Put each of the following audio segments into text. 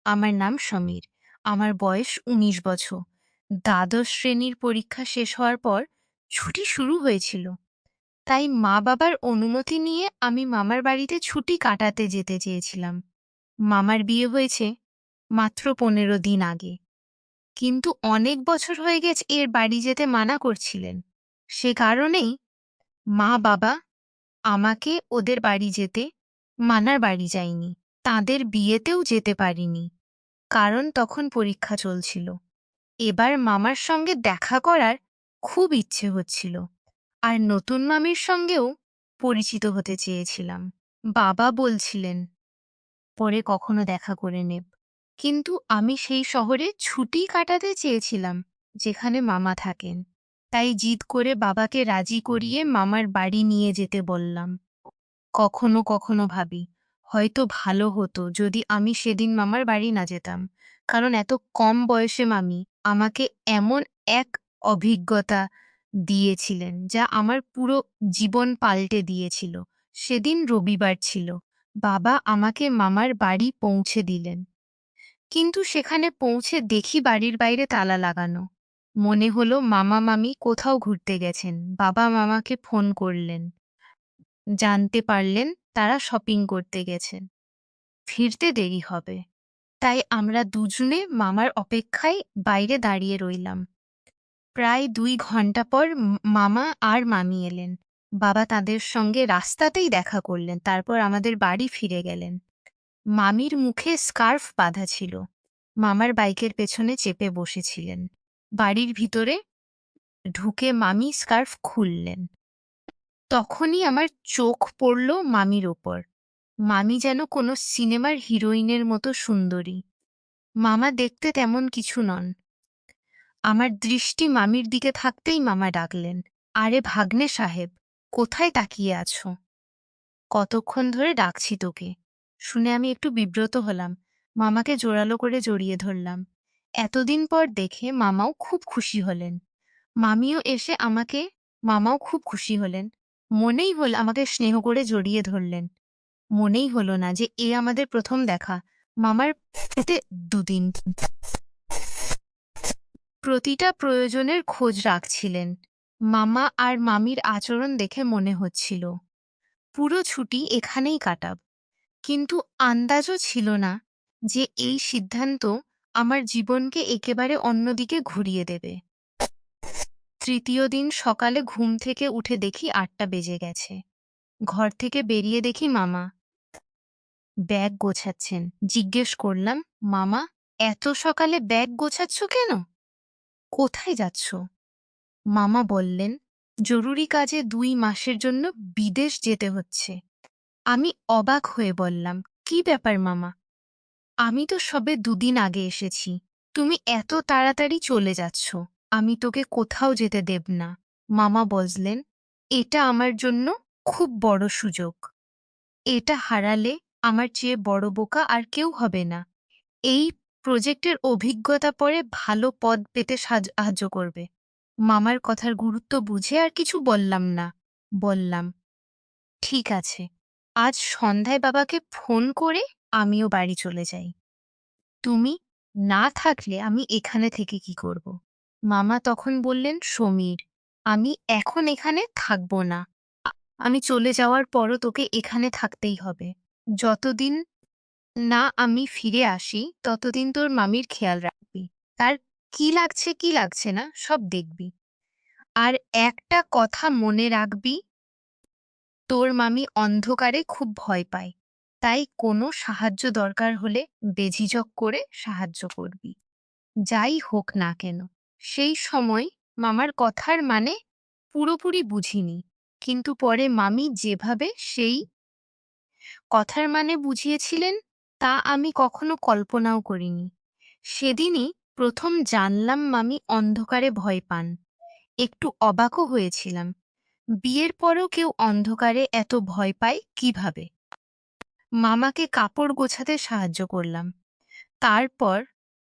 আমার নাম সমীর। আমার বয়স ১৯ বছর। দ্বাদশ শ্রেণীর পরীক্ষা শেষ হওয়ার পর ছুটি শুরু হয়েছিল। তাই মা-বাবার অনুমতি নিয়ে আমি মামার বাড়িতে ছুটি কাটাতে যেতে চেয়েছিলাম। মামার বিয়ে হয়েছে মাত্র ১৫ দিন আগে। কিন্তু অনেক বছর হয়ে গেছে এর বাড়ি যেতে মানা করছিলেন। সে কারণেই মা-বাবা আমাকে ওদের বাড়ি যেতে মানার বাড়ি যাইনি। তাঁদের বিয়েতেও যেতে পারিনি। কারণ তখন পরীক্ষা চলছিল। এবার মামার সঙ্গে দেখা করার খুব ইচ্ছে হচ্ছিল। আর নতুন মামির সঙ্গেও পরিচিত হতে চেয়েছিলাম। বাবা বলছিলেন, পরে কখনো দেখা করে নেব। কিন্তু আমি সেই শহরে ছুটি কাটাতে চেয়েছিলাম, যেখানে মামা থাকেন। তাই জিদ করে বাবাকে রাজি করিয়ে মামার বাড়ি নিয়ে যেতে বললাম। কখনো কখনো ভাবি, হয়তো ভালো হতো যদি আমি সেদিন মামার বাড়ি না যেতাম। কারণ এত কম বয়সে মামি আমাকে এমন এক অভিজ্ঞতা দিয়েছিলেন যা আমার পুরো জীবন পাল্টে দিয়েছিল। সেদিন রবিবার ছিল। বাবা আমাকে মামার বাড়ি পৌঁছে দিলেন। কিন্তু সেখানে পৌঁছে দেখি বাড়ির বাইরে তালা লাগানো। মনে হলো মামা মামি কোথাও ঘুরতে গেছেন। বাবা মামাকে ফোন করলেন। জানতে পারলেন তারা শপিং করতে গেছেন। ফিরতে দেরি হবে। তাই আমরা দুজনে মামার অপেক্ষায় বাইরে দাঁড়িয়ে রইলাম। প্রায় ২ ঘন্টা পর মামা আর মামি এলেন। বাবা তাদের সঙ্গে রাস্তাতেই দেখা করলেন। তারপর আমাদের বাড়ি ফিরে গেলেন। মামির মুখে স্কার্ফ বাঁধা ছিল। মামার বাইকের পেছনে চেপে বসেছিলেন। বাড়ির ভিতরে ঢুকে মামি স্কার্ফ খুললেন। তখনই আমার চোখ পড়ল মামির ওপর। মামি যেন কোনো সিনেমার হিরোইনের মতো সুন্দরী। মামা দেখতে তেমন কিছু নন। আমার দৃষ্টি মামির দিকে থাকতেই মামা ডাকলেন, আরে ভাগ্নে সাহেব, কোথায় তাকিয়ে আছো? কতক্ষণ ধরে ডাকছি তোকে। শুনে আমি একটু বিব্রত হলাম। মামাকে জোরালো করে জড়িয়ে ধরলাম। এতদিন পর দেখে মামাও খুব খুশি হলেন। মামিও এসে মামাও খুব খুশি হলেন। মনেই হল আমাকে স্নেহ করে জড়িয়ে ধরলেন। মনেই হলো না যে এ আমাদের প্রথম দেখা। মামার পেতে ২ দিন। প্রতিটা প্রয়োজনের খোঁজ রাখছিলেন। মামা আর মামির আচরণ দেখে মনে হচ্ছিল পুরো ছুটি এখানেই কাটাব। কিন্তু আন্দাজও ছিল না যে এই সিদ্ধান্ত আমার জীবনকে একেবারে অন্যদিকে ঘুরিয়ে দেবে। তৃতীয় দিন সকালে ঘুম থেকে উঠে দেখি ৮টা বেজে গেছে। ঘর থেকে বেরিয়ে দেখি মামা ব্যাগ গোছাচ্ছেন। জিজ্ঞেস করলাম, মামা, এত সকালে ব্যাগ গোছাচ্ছ কেন? কোথায় যাচ্ছ? মামা বললেন, জরুরি কাজে ২ মাসের জন্য বিদেশ যেতে হচ্ছে। আমি অবাক হয়ে বললাম, কি ব্যাপার মামা? আমি তো সবে ২ দিন আগে এসেছি। তুমি এত তাড়াতাড়ি চলে যাচ্ছ। আমি তোকে কোথাও যেতে দেব না। মামা বললেন, এটা আমার জন্য খুব বড় সুযোগ। এটা হারালে আমার চেয়ে বড় বোকা আর কেউ হবে না। এই প্রজেক্টের অভিজ্ঞতা পরে ভালো পদ পেতে সাহায্য করবে। মামার কথার গুরুত্ব বুঝে আর কিছু বললাম না। বললাম, ঠিক আছে। আজ সন্ধ্যায় বাবাকে ফোন করে আমিও বাড়ি চলে যাই। তুমি না থাকলে আমি এখানে থেকে কি করব? মামা তখন বললেন, সমীর, আমি এখন এখানে থাকব না। আমি চলে যাওয়ার পরও তোকে এখানে থাকতেই হবে। যতদিন না আমি ফিরে আসি ততদিন তোর মামির খেয়াল রাখবি। তার কি লাগছে কি লাগছে না সব দেখবি। আর একটা কথা মনে রাখবি, তোর মামি অন্ধকারে খুব ভয় পায়। তাই কোনো সাহায্য দরকার হলে বেঝিঝক করে সাহায্য করবি। যাই হোক না কেন। সেই সময় মামার কথার মানে পুরোপুরি বুঝিনি। কিন্তু পরে মামি যেভাবে সেই কথার মানে বুঝিয়েছিলেন তা আমি কখনো কল্পনাও করিনি। সেদিনই প্রথম জানলাম মামি অন্ধকারে ভয় পান। একটু অবাকও হয়েছিলাম। বিয়ের পরেও কেউ অন্ধকারে এত ভয় পায় কিভাবে? মামাকে কাপড় গোছাতে সাহায্য করলাম। তারপর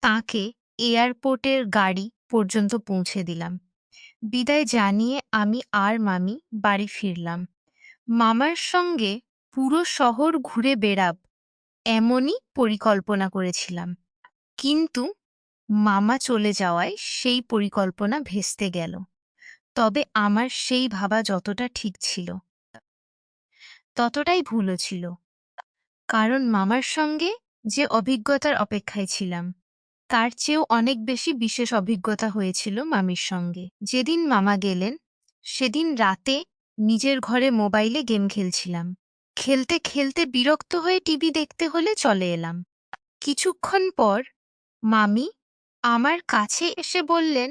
তাঁকে এয়ারপোর্টের গাড়ি পর্যন্ত পৌঁছে দিলাম। বিদায় জানিয়ে আমি আর মামি বাড়ি ফিরলাম। মামার সঙ্গে পুরো শহর ঘুরে বেড়াব এমনই পরিকল্পনা করেছিলাম। কিন্তু মামা চলে যাওয়ায় সেই পরিকল্পনা ভেস্তে গেল। তবে আমার সেই ভাবা যতটা ঠিক ছিল, ততটাই ভুলও ছিল। কারণ মামার সঙ্গে যে অভিজ্ঞতার অপেক্ষায় ছিলাম, তার চেয়েও অনেক বেশি বিশেষ অভিজ্ঞতা হয়েছিল মামির সঙ্গে। যেদিন মামা গেলেন, সেদিন রাতে নিজের ঘরে মোবাইলে গেম খেলছিলাম। খেলতে খেলতে বিরক্ত হয়ে টিভি দেখতে হলে চলে এলাম। কিছুক্ষণ পর মামি আমার কাছে এসে বললেন,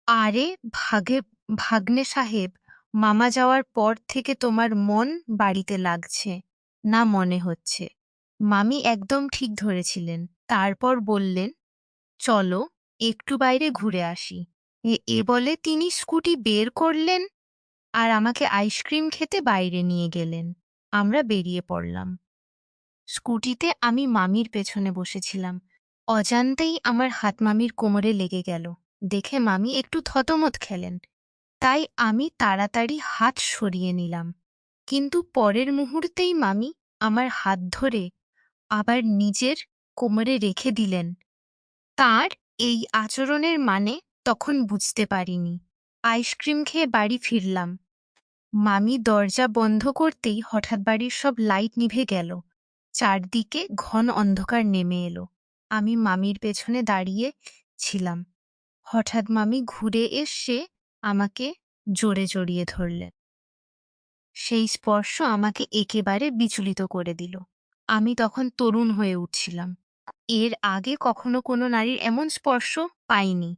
আরে ভাগ্নে সাহেব, মামা যাওয়ার পর থেকে তোমার মন বাড়িতে লাগছে না মনে হচ্ছে। মামি একদম ঠিক ধরেছিলেন। তারপর বললেন, চলো একটু বাইরে ঘুরে আসি। এ বলে তিনি স্কুটি বের করলেন আর আমাকে আইসক্রিম খেতে বাইরে নিয়ে গেলেন। আমরা বেরিয়ে পড়লাম। স্কুটিতে আমি মামির পেছনে বসেছিলাম। অজান্তেই আমার হাত মামির কোমরে লেগে গেল। দেখে মামি একটু থতমত খেলেন। তাই আমি তাড়াতাড়ি হাত সরিয়ে নিলাম। কিন্তু পরের মুহূর্তেই মামি আমার হাত ধরে আবার নিজের কোমরে রেখে দিলেন। তাঁর এই আচরণের মানে তখন বুঝতে পারিনি। আইসক্রিম খেয়ে বাড়ি ফিরলাম। মামি দরজা বন্ধ করতেই হঠাৎ বাড়ির সব লাইট নিভে গেল। চারদিকে ঘন অন্ধকার নেমে এলো। আমি মামির পেছনে দাঁড়িয়ে ছিলাম। হঠাৎ মামি ঘুরে এসে আমাকে জোরে জড়িয়ে ধরলেন। সেই স্পর্শ আমাকে একেবারে বিচলিত করে দিল। আমি তখন তরুণ হয়ে উঠছিলাম। এর আগে কখনো কোনো নারীর এমন স্পর্শ পাইনি।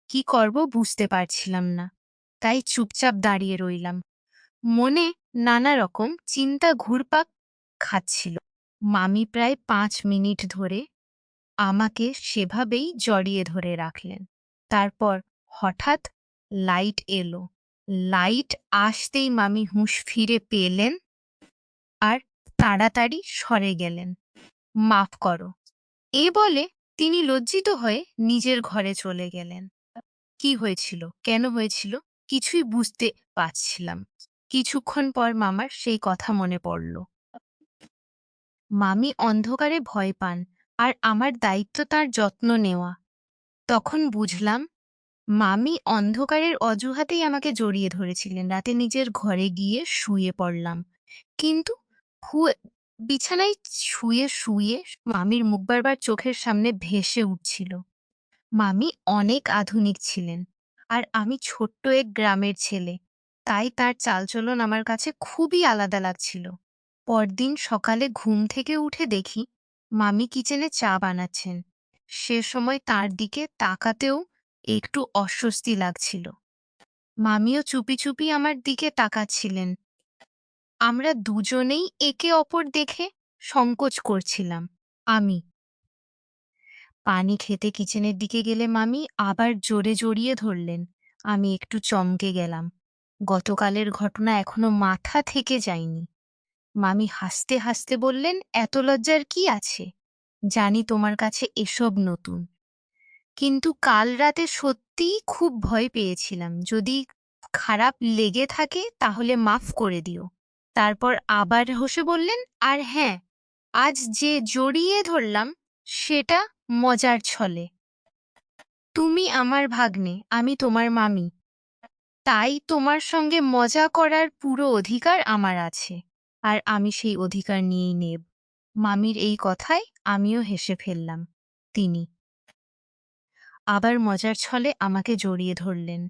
কি করব বুঝতে পারছিলাম না। তাই চুপচাপ দাঁড়িয়ে রইলাম। মনে নানা রকম চিন্তা ঘুরপাক খাচ্ছিল। মামি প্রায় ৫ মিনিট ধরে আমাকে সেভাবেই জড়িয়ে ধরে রাখলেন। তারপর হঠাৎ লাইট এলো। লাইট আসতেই মামি হুঁশ ফিরে পেলেন আর তাড়াতাড়ি সরে গেলেন। মাফ করো, এ বলে তিনি লজ্জিত হয়ে নিজের ঘরে চলে গেলেন। কি হয়েছিল, কেন হয়েছিল কিছুই বুঝতে পারছিলাম। কিছুক্ষণ পর মামার সেই কথা মনে পড়ল। মামি অন্ধকারে ভয় পান আর আমার দায়িত্ব তার যত্ন নেওয়া। তখন বুঝলাম মামি অন্ধকারের অজুহাতেই আমাকে জড়িয়ে ধরেছিলেন। রাতে নিজের ঘরে গিয়ে শুয়ে পড়লাম। কিন্তু বিছানায় শুয়ে শুয়ে মামির মুখ বারবার চোখের সামনে ভেসে উঠছিল। মামি অনেক আধুনিক ছিলেন আর আমি ছোট্ট এক গ্রামের ছেলে। তাই তার চালচলন আমার কাছে খুবই আলাদা লাগছিল। পরদিন সকালে ঘুম থেকে উঠে দেখি মামি কিচেনে চা বানাচ্ছেন। সে সময় তার দিকে তাকাতেও একটু অস্বস্তি লাগছিল। মামিও চুপি চুপি আমার দিকে তাকাচ্ছিলেন। আমরা দুজনেই একে অপর দেখে সংকোচ করছিলাম। আমি পানি খেতে কিচেনের দিকে গেলে মামি আবার জোরে জড়িয়ে ধরলেন। আমি একটু চমকে গেলাম। গতকালের ঘটনা এখনো মাথা থেকে যায়নি। মামি হাসতে হাসতে বললেন, এত লজ্জার কি আছে? জানি তোমার কাছে এসব নতুন। কিন্তু কাল রাতে সত্যিই খুব ভয় পেয়েছিলাম। যদি খারাপ লেগে থাকে তাহলে মাফ করে দিও। তারপর আবার হেসে বললেন, আর হ্যাঁ, আজ যে জড়িয়ে ধরলাম সেটা মজার ছলে। তুমি আমার ভাগ্নে, আমি তোমার মামি। তাই তোমার সঙ্গে মজা করার পুরো অধিকার আমার আছে। আর আমি সেই অধিকার নিয়েই নেব। মামির এই কথায় আমিও হেসে ফেললাম। তিনি আবার মজার ছলে আমাকে জড়িয়ে ধরলেন।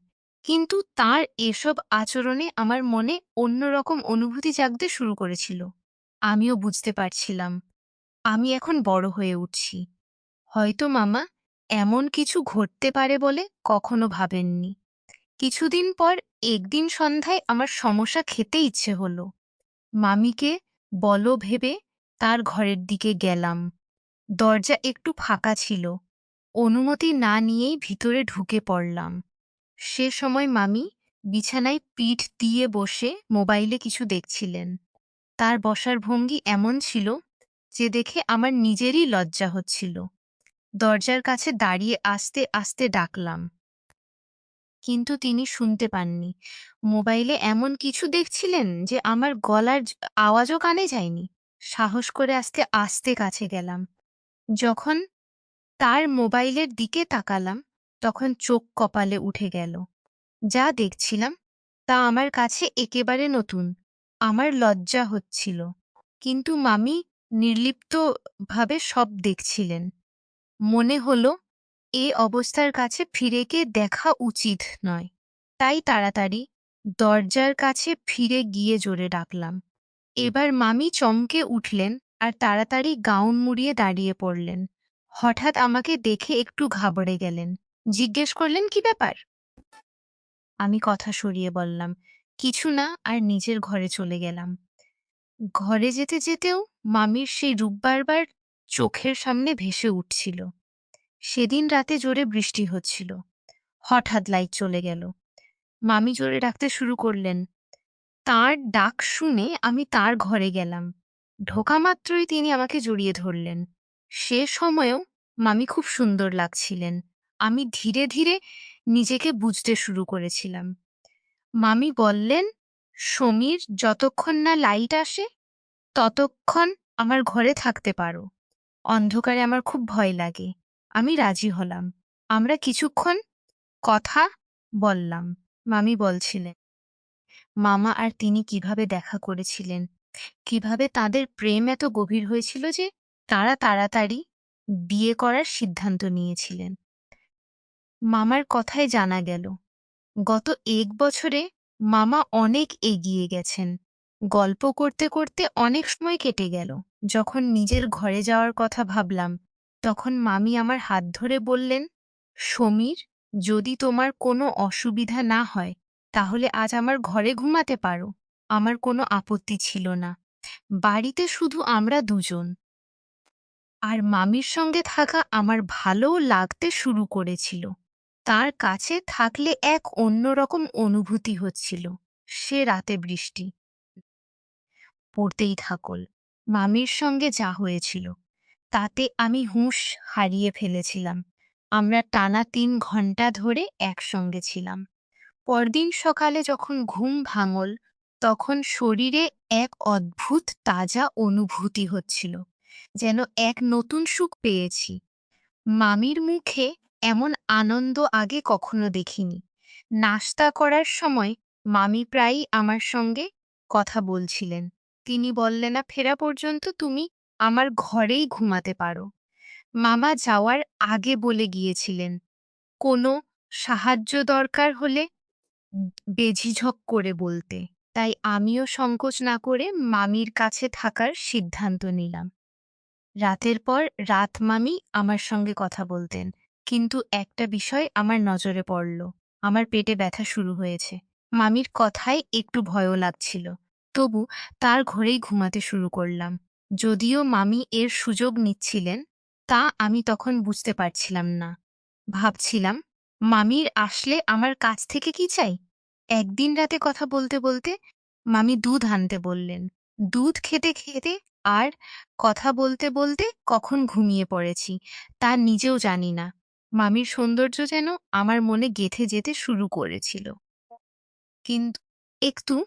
কিন্তু তাঁর এসব আচরণে আমার মনে অন্যরকম অনুভূতি জাগতে শুরু করেছিল। আমিও বুঝতে পারছিলাম আমি এখন বড় হয়ে উঠছি। হয়তো মামা এমন কিছু ঘটতে পারে বলে কখনো ভাবেননি। কিছুদিন পর একদিন সন্ধ্যায় আমার সমস্যা খেতে ইচ্ছে হলো। মামিকে বলো ভেবে তার ঘরের দিকে গেলাম। দরজা একটু ফাঁকা ছিল। অনুমতি না নিয়েই ভিতরে ঢুকে পড়লাম। সে সময় মামি বিছানায় পিঠ দিয়ে বসে মোবাইলে কিছু দেখছিলেন। তার বসার ভঙ্গি এমন ছিল যে দেখে আমার নিজেরই লজ্জা হচ্ছিল। দরজার কাছে দাঁড়িয়ে আস্তে আস্তে ডাকলাম, কিন্তু তিনি শুনতে পাননি। মোবাইলে এমন কিছু দেখছিলেন যে আমার গলার আওয়াজও কানে যায়নি। সাহস করে আস্তে আস্তে কাছে গেলাম। যখন তার মোবাইলের দিকে তাকালাম, তখন চোখ কপালে উঠে গেল। যা দেখছিলাম তা আমার কাছে একেবারে নতুন। আমার লজ্জা হচ্ছিল। কিন্তু মামি নির্লিপ্তভাবে সব দেখছিলেন। মনে হলো এ অবস্থার কাছে ফিরে গিয়ে দেখা উচিত নয়। তাই তাড়াতাড়ি দরজার কাছে ফিরে গিয়ে জোরে ডাকলাম। এবার মামি চমকে উঠলেন আর তাড়াতাড়ি গাউন মুড়িয়ে দাঁড়িয়ে পড়লেন। হঠাৎ আমাকে দেখে একটু ঘাবড়ে গেলেন। জিজ্ঞেস করলেন, "কি ব্যাপার?" আমি কথা সরিয়ে বললাম, "কিছু না" আর নিজের ঘরে চলে গেলাম। ঘরে যেতে যেতেও মামির সেই রূপ বারবার চোখের সামনে ভেসে উঠছিল। সেদিন রাতে জোরে বৃষ্টি হচ্ছিল। হঠাৎ লাইট চলে গেল। মামি জোরে ডাকতে শুরু করলেন। তাঁর ডাক শুনে আমি তাঁর ঘরে গেলাম। ঢোকা মাত্রই তিনি আমাকে জড়িয়ে ধরলেন। সে সময়েও মামি খুব সুন্দর লাগছিলেন। আমি ধীরে ধীরে নিজেকে বুঝতে শুরু করেছিলাম। মামি বললেন, "সমীর, যতক্ষণ না লাইট আসে ততক্ষণ আমার ঘরে থাকতে পারো। অন্ধকারে আমার খুব ভয় লাগে।" আমি রাজি হলাম। আমরা কিছুক্ষণ কথা বললাম। মামি বলছিলেন, মামা আর তিনি কিভাবে দেখা করেছিলেন, কিভাবে তাদের প্রেম এত গভীর হয়েছিল যে তারা তাড়াতাড়ি বিয়ে করার সিদ্ধান্ত নিয়েছিলেন। মামার কথায় জানা গেল গত ১ বছরে মামা অনেক এগিয়ে গেছেন। গল্প করতে করতে অনেক সময় কেটে গেল। যখন নিজের ঘরে যাওয়ার কথা ভাবলাম, তখন মামি আমার হাত ধরে বললেন, "সমীর, যদি তোমার কোনো অসুবিধা না হয় তাহলে আজ আমার ঘরে ঘুমাতে পারো।" আমার কোনো আপত্তি ছিল না। বাড়িতে শুধু আমরা দুজন। আর মামির সঙ্গে থাকা আমার ভালোও লাগতে শুরু করেছিল। তার কাছে থাকলে এক অন্যরকম অনুভূতি হচ্ছিল। সে রাতে বৃষ্টি পড়তেই থাকল। মামির সঙ্গে যা হয়েছিল তাতে আমি হুঁশ হারিয়ে ফেলেছিলাম। আমরা টানা ৩ ঘন্টা ধরে একসঙ্গে ছিলাম। পরদিন সকালে যখন ঘুম ভাঙল, তখন শরীরে এক অদ্ভুত তাজা অনুভূতি হচ্ছিল। যেন এক নতুন সুখ পেয়েছি। মামির মুখে এমন আনন্দ আগে কখনো দেখিনি। নাস্তা করার সময় মামি প্রায়ই আমার সঙ্গে কথা বলছিলেন। তিনি বললেন, "না ফেরা পর্যন্ত তুমি আমার ঘরেই ঘুমাতে পারো।" মামা যাওয়ার আগে বলে গিয়েছিলেন, "কোনো সাহায্য দরকার হলে বেঝিঝক করে বলতে।" তাই আমিও সংকোচ না করে মামির কাছে থাকার সিদ্ধান্ত নিলাম। রাতের পর রাত মামি আমার সঙ্গে কথা বলতেন। কিন্তু একটা বিষয় আমার নজরে পড়ল। আমার পেটে ব্যথা শুরু হয়েছে। মামির কথায় একটু ভয়ও লাগছিল। তবু তার ঘরেই ঘুমাতে শুরু করলাম। যদিও মামি এর সুযোগ নিচ্ছিলেন, তা আমি তখন বুঝতে পারছিলাম না। ভাবছিলাম, মামির আসলে আমার কাছ থেকে কি চাই? একদিন রাতে কথা বলতে বলতে মামি দুধ আনতে বললেন। দুধ খেতে খেতে আর কথা বলতে বলতে কখন ঘুমিয়ে পড়েছি তা নিজেও জানি না। মামির সৌন্দর্য যেন আমার মনে গেঁথে যেতে শুরু করেছিল। কিন্তু একটু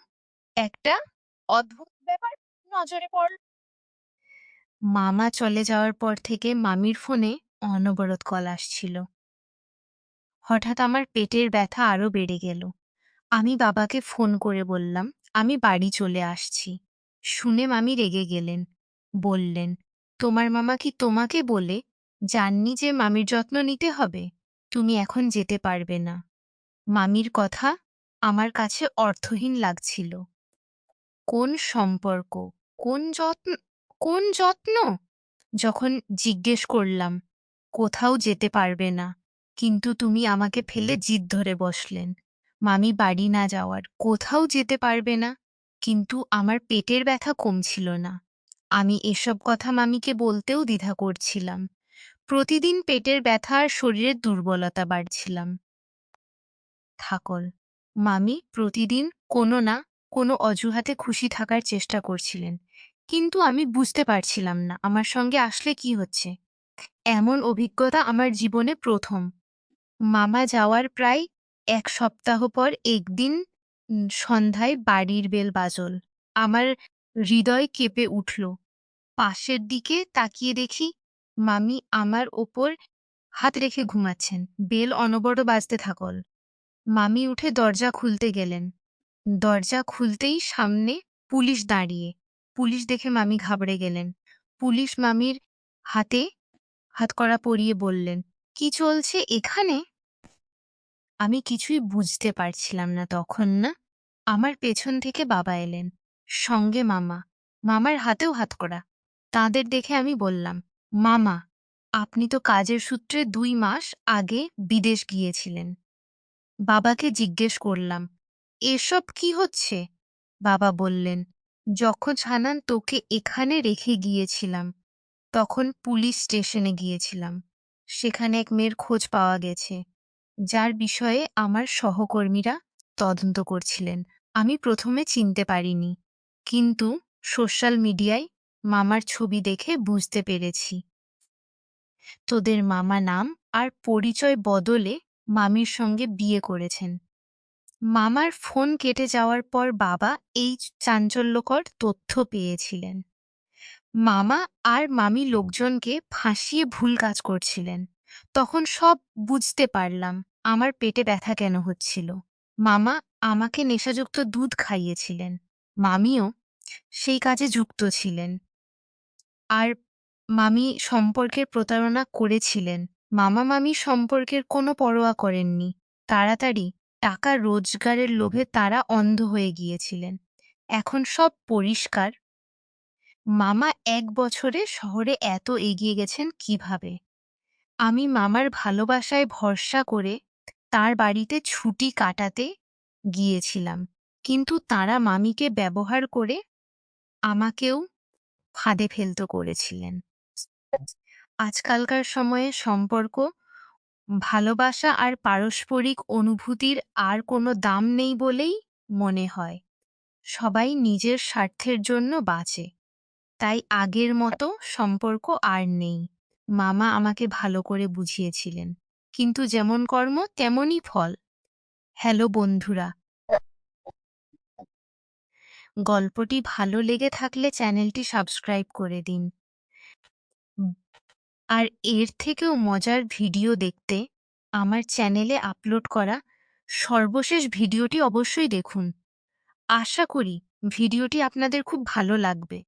একটা অদ্ভুত ব্যাপার নজরে পড়ল। মামা চলে যাওয়ার পর থেকে মামির ফোনে অনবরত কল আসছিল। হঠাৎ আমার পেটের ব্যথা আরো বেড়ে গেল। আমি বাবাকে ফোন করে বললাম, "আমি বাড়ি চলে আসছি।" শুনে মামি রেগে গেলেন। বললেন, "তোমার মামা কি তোমাকে বলে যাননি যে মামির যত্ন নিতে হবে? তুমি এখন যেতে পারবে না।" মামির কথা আমার কাছে অর্থহীন লাগছিল। কোন সম্পর্ক? কোন যত্ন? কোন যত্ন? যখন জিজ্ঞেস করলাম, "কোথাও যেতে পারবে না, কিন্তু তুমি আমাকে ফেলে জিদ ধরে বসলেন।" মামি বাড়ি না যাওয়ার, কোথাও যেতে পারবে না, কিন্তু আমার পেটের ব্যথা কমছিল না। আমি এসব কথা মামিকে বলতেও দ্বিধা করছিলাম। প্রতিদিন পেটের ব্যথা আর শরীরের দুর্বলতা বাড়ছিলাম। থাকল। মামি প্রতিদিন কোনো না কোনো অজুহাতে খুশি থাকার চেষ্টা করছিলেন। কিন্তু আমি বুঝতে পারছিলাম না আমার সঙ্গে আসলে কি হচ্ছে। এমন অভিজ্ঞতা আমার জীবনে ১ম। মামা যাওয়ার প্রায় ১ সপ্তাহ পর একদিন সন্ধ্যায় বাড়ির বেল বাজল। আমার হৃদয় কেঁপে উঠল। পাশের দিকে তাকিয়ে দেখি মামি আমার ওপর হাত রেখে ঘুমাচ্ছেন। বেল অনবরত বাজতে থাকল। মামি উঠে দরজা খুলতে গেলেন। দরজা খুলতেই সামনে পুলিশ দাঁড়িয়ে। পুলিশ দেখে মামি ঘাবড়ে গেলেন। পুলিশ মামির হাতে হাতকড়া পরিয়ে বললেন, "কি চলছে এখানে?" আমি কিছুই বুঝতে পারছিলাম না তখন না। আমার পেছন থেকে বাবা এলেন, সঙ্গে মামা। মামার হাতেও হাতকড়া। তাঁদের দেখে আমি বললাম, "মামা, আপনি তো কাজের সূত্রে ২ মাস আগে বিদেশ গিয়েছিলেন।" বাবাকে জিজ্ঞেস করলাম, "এসব কি হচ্ছে?" বাবা বললেন, "যখন হানান তোকে এখানে রেখে গিয়েছিলাম, তখন পুলিশ স্টেশনে গিয়েছিলাম। সেখানে এক মেয়ের খোঁজ পাওয়া গেছে, যার বিষয়ে আমার সহকর্মীরা তদন্ত করছিলেন। আমি প্রথমে চিনতে পারিনি, কিন্তু সোশ্যাল মিডিয়ায় মামার ছবি দেখে বুঝতে পেরেছি তোদের মামা নাম আর পরিচয় বদলে মামির সঙ্গে বিয়ে করেছেন।" মামার ফোন কেটে যাওয়ার পর বাবা এই চাঞ্চল্যকর তথ্য পেয়েছিলেন। মামা আর মামি লোকজনকে ফাঁসিয়ে ভুল কাজ করছিলেন। তখন সব বুঝতে পারলাম আমার পেটে ব্যথা কেন হচ্ছিল। মামা আমাকে নেশাযুক্ত দুধ খাইয়েছিলেন। মামিও সেই কাজে যুক্ত ছিলেন। আর মামি সম্পর্কের প্রতারণা করেছিলেন। মামা মামি সম্পর্কের কোনো পরোয়া করেননি। তাড়াতাড়ি টাকা রোজগারের লোভে তারা অন্ধ হয়ে গিয়েছিলেন। এখন সব পরিষ্কার। মামা ১ বছরে শহরে এত এগিয়ে গেছেন কিভাবে? আমি মামার ভালোবাসায় ভরসা করে তার বাড়িতে ছুটি কাটাতে গিয়েছিলাম। কিন্তু তাঁরা মামিকে ব্যবহার করে আমাকেও ফাঁদে ফেলতে করেছিলেন। আজকালকার সময়ে সম্পর্ক, ভালোবাসা আর পারস্পরিক অনুভূতির আর কোনো দাম নেই বলেই মনে হয়। সবাই নিজের স্বার্থের জন্য বাঁচে। তাই আগের মতো সম্পর্ক আর নেই। মামা আমাকে ভালো করে বুঝিয়েছিলেন। কিন্তু যেমন কর্ম তেমনই ফল। হ্যালো বন্ধুরা, গল্পটি ভালো লেগে থাকলে চ্যানেলটি সাবস্ক্রাইব করে দিন। আর এর থেকেও মজার ভিডিও দেখতে আমার চ্যানেলে আপলোড করা সর্বশেষ ভিডিওটি অবশ্যই দেখুন। আশা করি ভিডিওটি আপনাদের খুব ভালো লাগবে।